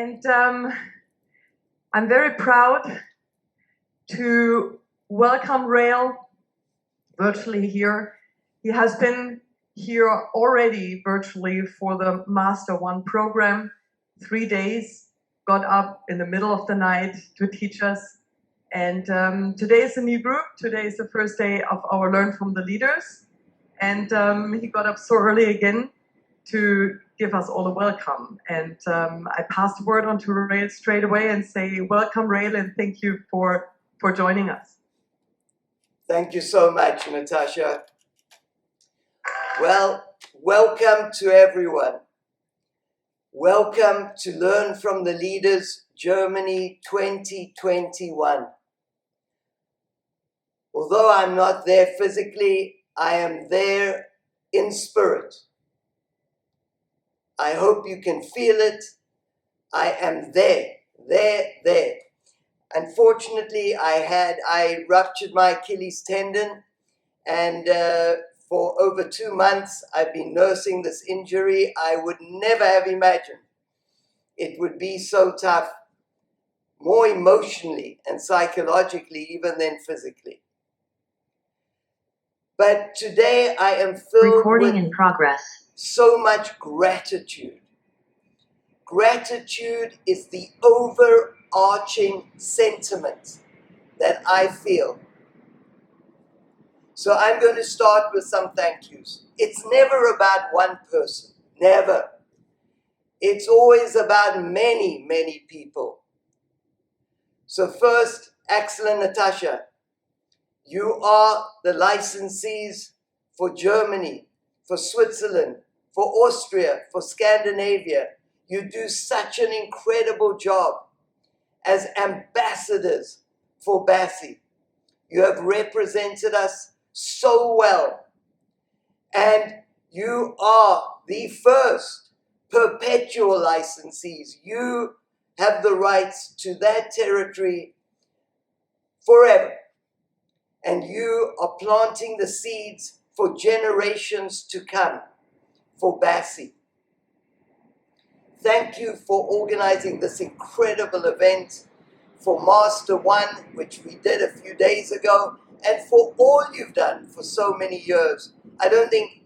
And I'm very proud to welcome Rael virtually here. He has been here already virtually for the Master 1 program, 3 days, got up in the middle of the night to teach us. And today is a new group. Today is the first day of our Learn from the Leaders. And he got up so early again to give us all a welcome. And I pass the word on to Rael straight away and say, welcome, Rael, and thank you for joining us. Thank you so much, Natasha. Well, welcome to everyone. Welcome to Learn from the Leaders Germany 2021. Although I'm not there physically, I am there in spirit. I hope you can feel it. I am there. Unfortunately, I ruptured my Achilles tendon, and for over 2 months, I've been nursing this injury. I would never have imagined it would be so tough, more emotionally and psychologically even than physically. But today I am filled with so much gratitude. Gratitude is the overarching sentiment that I feel. So I'm going to start with some thank yous. It's never about one person, never. It's always about many, many people. So first, excellent Natasha, you are the licensees for Germany, for Switzerland, for Austria, for Scandinavia. You do such an incredible job as ambassadors for BASI. You have represented us so well. And you are the first perpetual licensees. You have the rights to that territory forever. And you are planting the seeds for generations to come for BASI. Thank you for organizing this incredible event, for Master 1, which we did a few days ago, and for all you've done for so many years. I don't think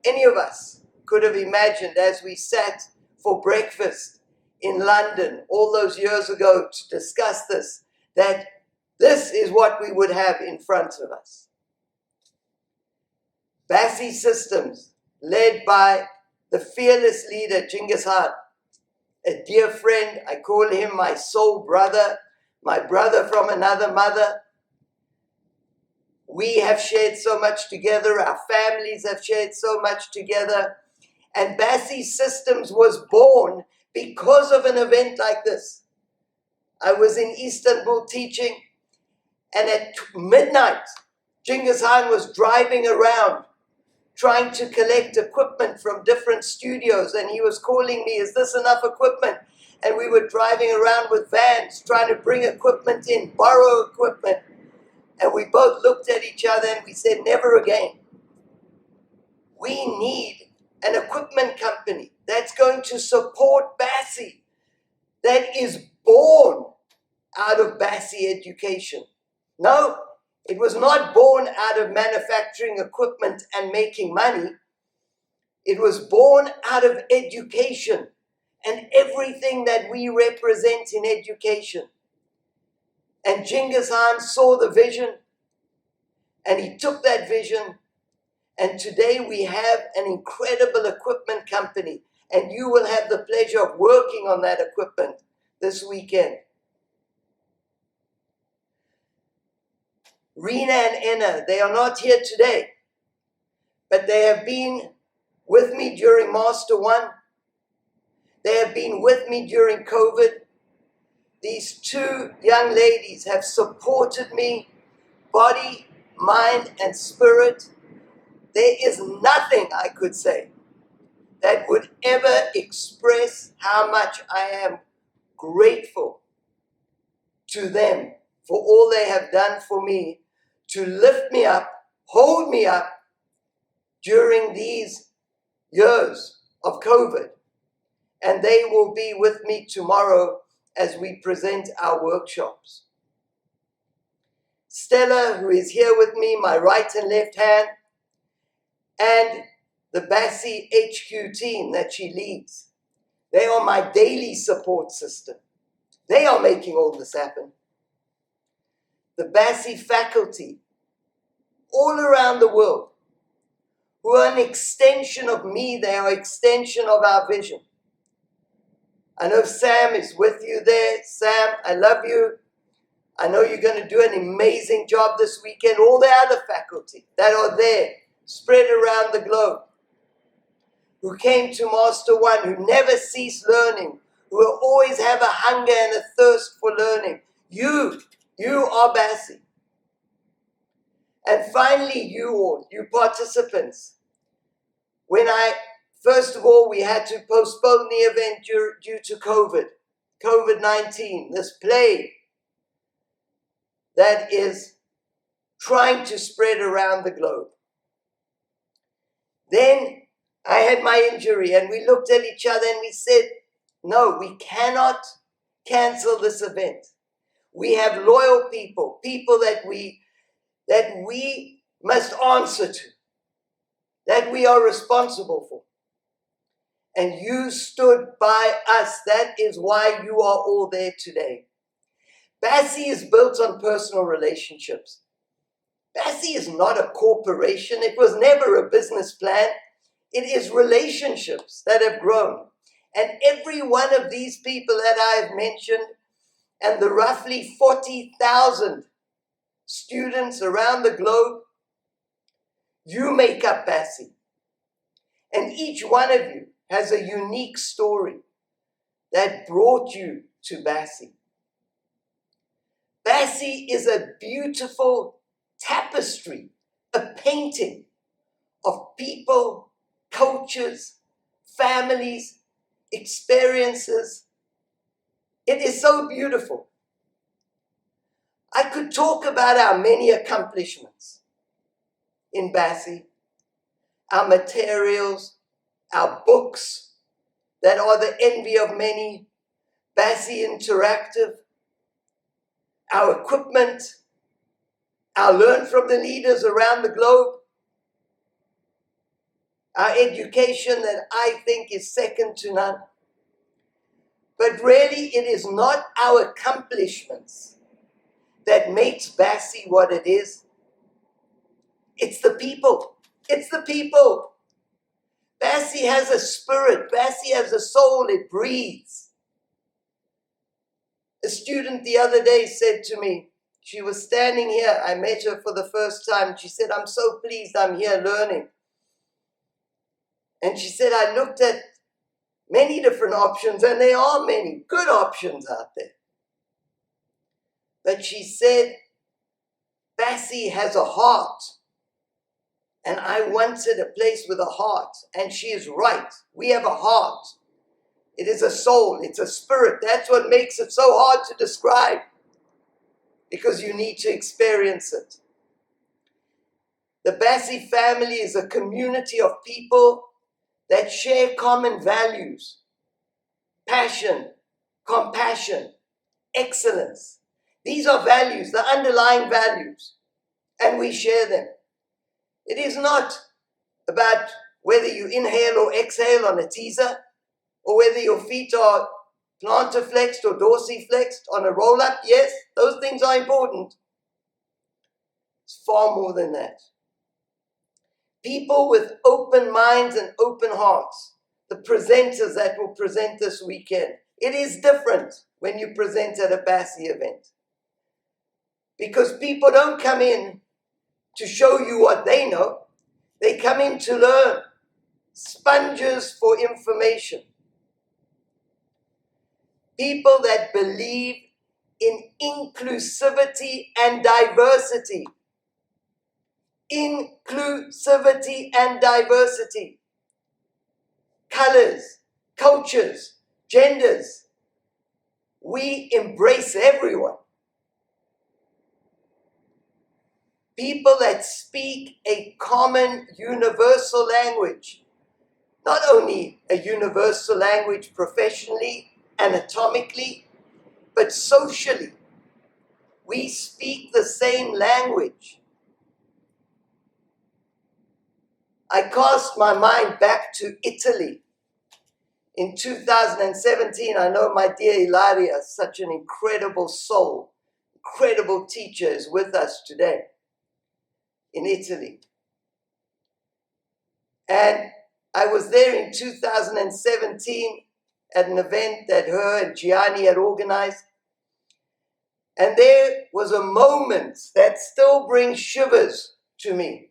any of us could have imagined, as we sat for breakfast in London all those years ago to discuss this, that this is what we would have in front of us. BASI Systems, led by the fearless leader, Genghis Khan, a dear friend. I call him my soul brother, my brother from another mother. We have shared so much together. Our families have shared so much together. And BASI Systems was born because of an event like this. I was in Istanbul teaching, and at midnight, Genghis Khan was driving around trying to collect equipment from different studios, and he was calling me, is this enough equipment? And we were driving around with vans trying to bring equipment in, borrow equipment. And we both looked at each other and we said, never again. We need an equipment company that's going to support BASI, that is born out of BASI education. No, it was not born out of manufacturing equipment and making money. It was born out of education and everything that we represent in education. And Genghis Khan saw the vision, and he took that vision, and today we have an incredible equipment company, and you will have the pleasure of working on that equipment this weekend. Rena and Enna, they are not here today, but they have been with me during Master 1. They have been with me during COVID. These two young ladies have supported me, body, mind, and spirit. There is nothing I could say that would ever express how much I am grateful to them for all they have done for me to lift me up, hold me up during these years of COVID. and they will be with me tomorrow as we present our workshops. Stella, who is here with me, my right and left hand, and the BASI HQ team that she leads. They are my daily support system. They are making all this happen. The BASI faculty, all around the world, who are an extension of me, they are an extension of our vision. I know Sam is with you there. Sam, I love you. I know you're going to do an amazing job this weekend. All the other faculty that are there, spread around the globe, who came to Master One, who never cease learning, who always have a hunger and a thirst for learning. You are BASI. And finally, you all, you participants. First of all, we had to postpone the event due to COVID-19, this plague that is trying to spread around the globe. Then I had my injury, and we looked at each other and we said, no, we cannot cancel this event. We have loyal people, people that we must answer to, that we are responsible for. And you stood by us. That is why you are all there today. BASI is built on personal relationships. BASI is not a corporation. It was never a business plan. It is relationships that have grown. And every one of these people that I have mentioned, and the roughly 40,000 students around the globe, you make up BASI. And each one of you has a unique story that brought you to BASI. BASI is a beautiful tapestry, a painting of people, coaches, families, experiences. It is so beautiful. I could talk about our many accomplishments in BASI, our materials, our books that are the envy of many, BASI Interactive, our equipment, our learn from the leaders around the globe, our education that I think is second to none. But really, it is not our accomplishments that makes BASI what it is. It's the people. It's the people. BASI has a spirit. BASI has a soul. It breathes. A student the other day said to me, she was standing here, I met her for the first time. She said, I'm so pleased I'm here learning. And she said, I looked at many different options, and there are many good options out there. But she said, BASI has a heart. And I wanted a place with a heart. And she is right. We have a heart. It is a soul. It's a spirit. That's what makes it so hard to describe. Because you need to experience it. The BASI family is a community of people that share common values. Passion, compassion, excellence. These are values, the underlying values. And we share them. It is not about whether you inhale or exhale on a teaser, or whether your feet are plantar flexed or dorsiflexed on a roll-up. Yes, those things are important. It's far more than that. People with open minds and open hearts, the presenters that will present this weekend. It is different when you present at a BASI event. Because people don't come in to show you what they know. They come in to learn. Sponges for information. People that believe in inclusivity and diversity. Inclusivity and diversity. Colors, cultures, genders. We embrace everyone. People that speak a common universal language. not only a universal language professionally, anatomically, but socially. We speak the same language. I cast my mind back to Italy. In 2017, I know my dear Ilaria, such an incredible soul, incredible teacher, is with us today in Italy. And I was there in 2017 at an event that her and Gianni had organized. And there was a moment that still brings shivers to me.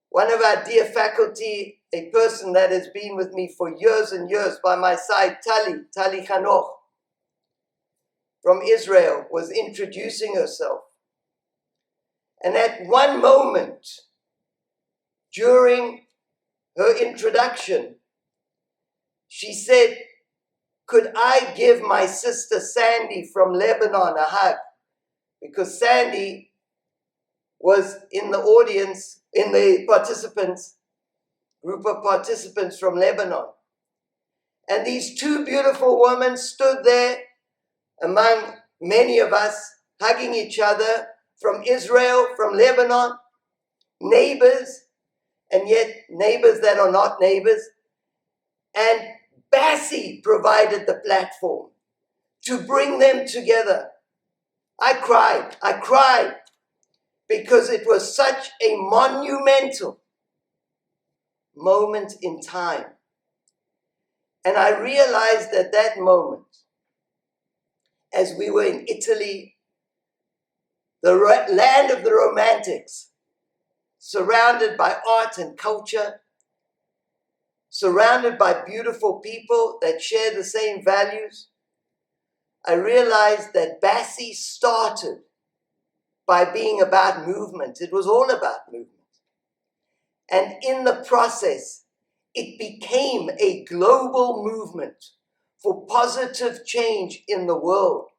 One of our dear faculty, a person that has been with me for years and years by my side, Tali Hanoch, from Israel, was introducing herself. And at one moment, during her introduction, she said, "Could I give my sister Sandy from Lebanon a hug?" Because Sandy was in the audience, in the participants, group of participants from Lebanon. And these two beautiful women stood there among many of us, hugging each other, from Israel, from Lebanon, neighbors, and yet neighbors that are not neighbors. And BASI provided the platform to bring them together. I cried, because it was such a monumental moment in time. And I realized at that moment, as we were in Italy, the land of the Romantics, surrounded by art and culture, surrounded by beautiful people that share the same values, I realized that BASI started by being about movement. It was all about movement. And in the process, it became a global movement for positive change in the world.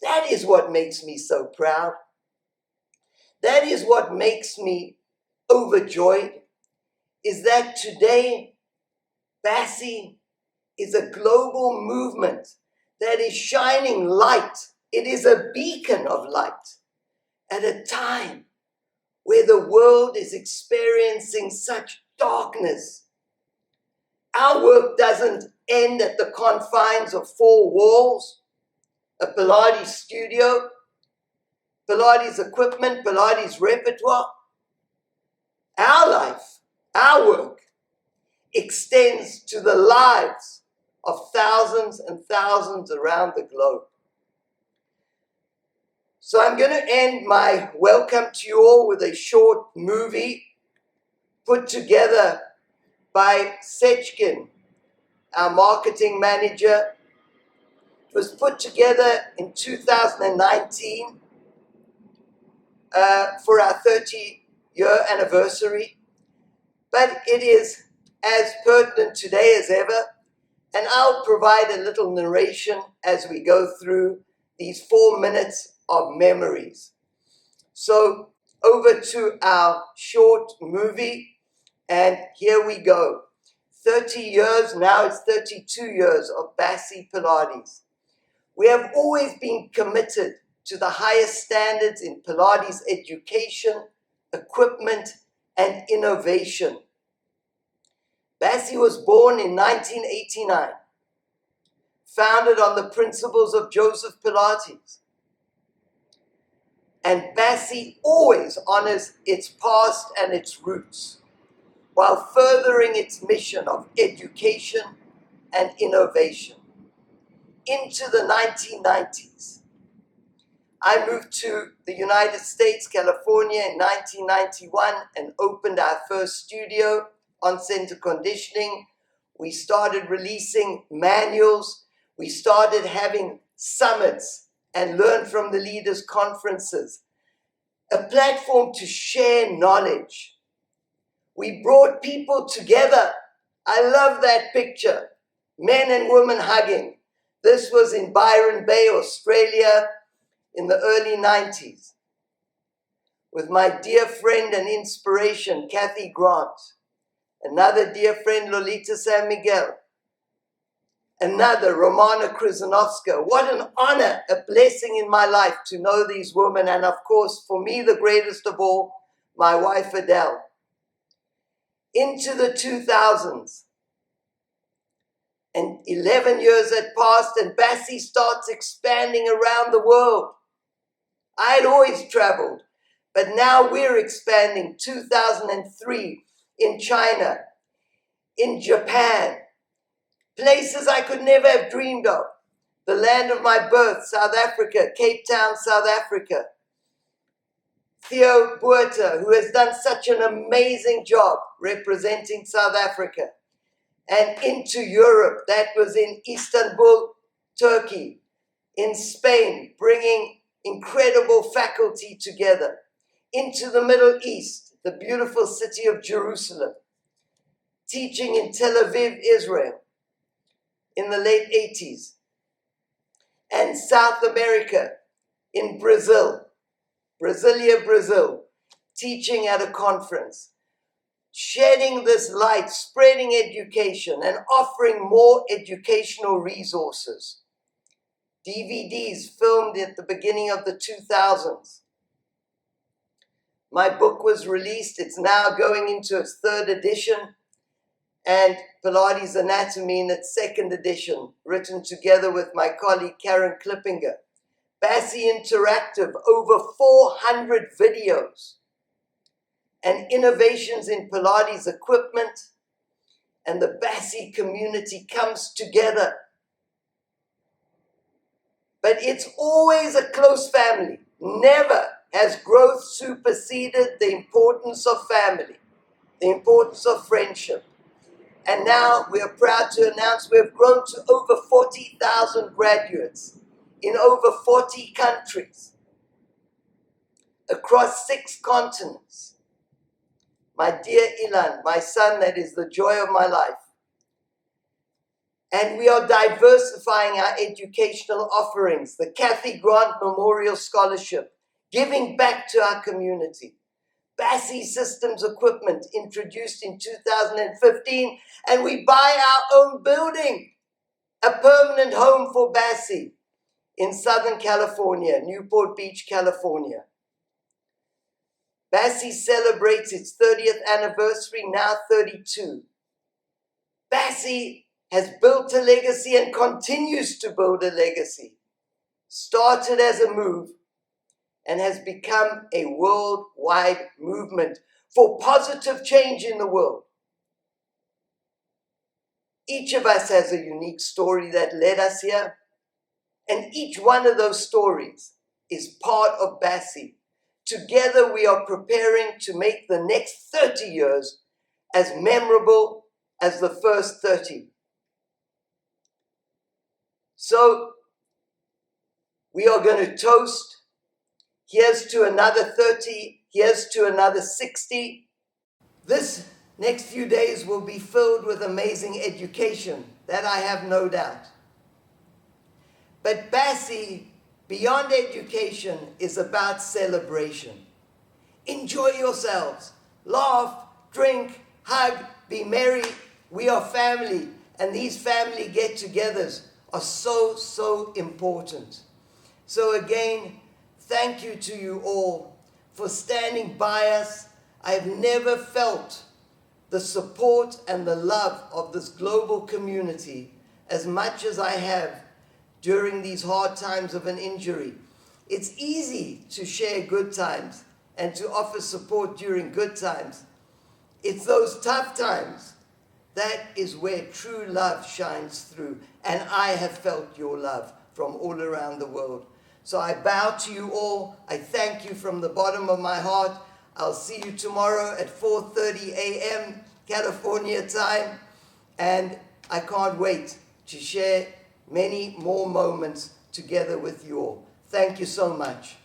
That is what makes me so proud. That is what makes me overjoyed, is that today BASI is a global movement that is shining light. It is a beacon of light at a time where the world is experiencing such darkness. Our work doesn't end at the confines of four walls, a Pilates studio, Pilates equipment, Pilates repertoire. Our life, our work, extends to the lives of thousands and thousands around the globe. So I'm going to end my welcome to you all with a short movie put together by Sechkin, our marketing manager. It was put together in 2019 for our 30-year anniversary, but it is as pertinent today as ever, and I'll provide a little narration as we go through these 4 minutes of memories. So over to our short movie, and here we go. 30 years, now it's 32 years of BASI Pilates. We have always been committed to the highest standards in Pilates education, equipment, and innovation. BASI was born in 1989, founded on the principles of Joseph Pilates. And BASI always honors its past and its roots, while furthering its mission of education and innovation. Into the 1990s, I moved to the United States, California in 1991 and opened our first studio on center conditioning. We started releasing manuals. We started having summits and learn from the leaders' conferences, a platform to share knowledge. We brought people together. I love that picture, men and women hugging. This was in Byron Bay, Australia, in the early 90s, with my dear friend and inspiration, Kathy Grant. another dear friend, Lolita San Miguel, another, Romana Krizanovska. What an honor, a blessing in my life to know these women. And of course, for me, the greatest of all, my wife, Adele. Into the 2000s, and 11 years had passed, and BASI starts expanding around the world. I had always traveled, but now we're expanding. 2003 in China, in Japan, places I could never have dreamed of. The land of my birth, South Africa, Cape Town, South Africa. Theo Buerta, who has done such an amazing job representing South Africa. And into Europe, that was in Istanbul, Turkey, in Spain, bringing incredible faculty together. Into the Middle East, the beautiful city of Jerusalem, teaching in Tel Aviv, Israel, in the late 80s. And South America, in Brazil, Brasilia, Brazil, teaching at a conference. Shedding this light, spreading education, and offering more educational resources. DVDs filmed at the beginning of the 2000s. My book was released. It's now going into its 3rd edition. And Pilates Anatomy in its 2nd edition, written together with my colleague Karen Klippinger. BASI Interactive, over 400 videos. And innovations in Pilates equipment, and the BASI community comes together. But it's always a close family. Never has growth superseded the importance of family, the importance of friendship. And now we are proud to announce we have grown to over 40,000 graduates in over 40 countries, across 6 continents. My dear Ilan, my son, that is the joy of my life. And we are diversifying our educational offerings, the Kathy Grant Memorial Scholarship, giving back to our community. BASI Systems equipment introduced in 2015, and we buy our own building, a permanent home for BASI in Southern California, Newport Beach, California. BASI celebrates its 30th anniversary, now 32. BASI has built a legacy and continues to build a legacy. Started as a move and has become a worldwide movement for positive change in the world. Each of us has a unique story that led us here, and each one of those stories is part of BASI. Together we are preparing to make the next 30 years as memorable as the first 30. So we are going to toast. Here's to another 30. Here's to another 60. This next few days will be filled with amazing education, that I have no doubt. But BASI, beyond education, is about celebration. Enjoy yourselves. Laugh, drink, hug, be merry. We are family, and these family get-togethers are so, so important. So again, thank you to you all for standing by us. I have never felt the support and the love of this global community as much as I have during these hard times of an injury. It's easy to share good times and to offer support during good times. It's those tough times that is where true love shines through. And I have felt your love from all around the world. So I bow to you all. I thank you from the bottom of my heart. I'll see you tomorrow at 4:30 a.m. California time. And I can't wait to share many more moments together with you all. Thank you so much.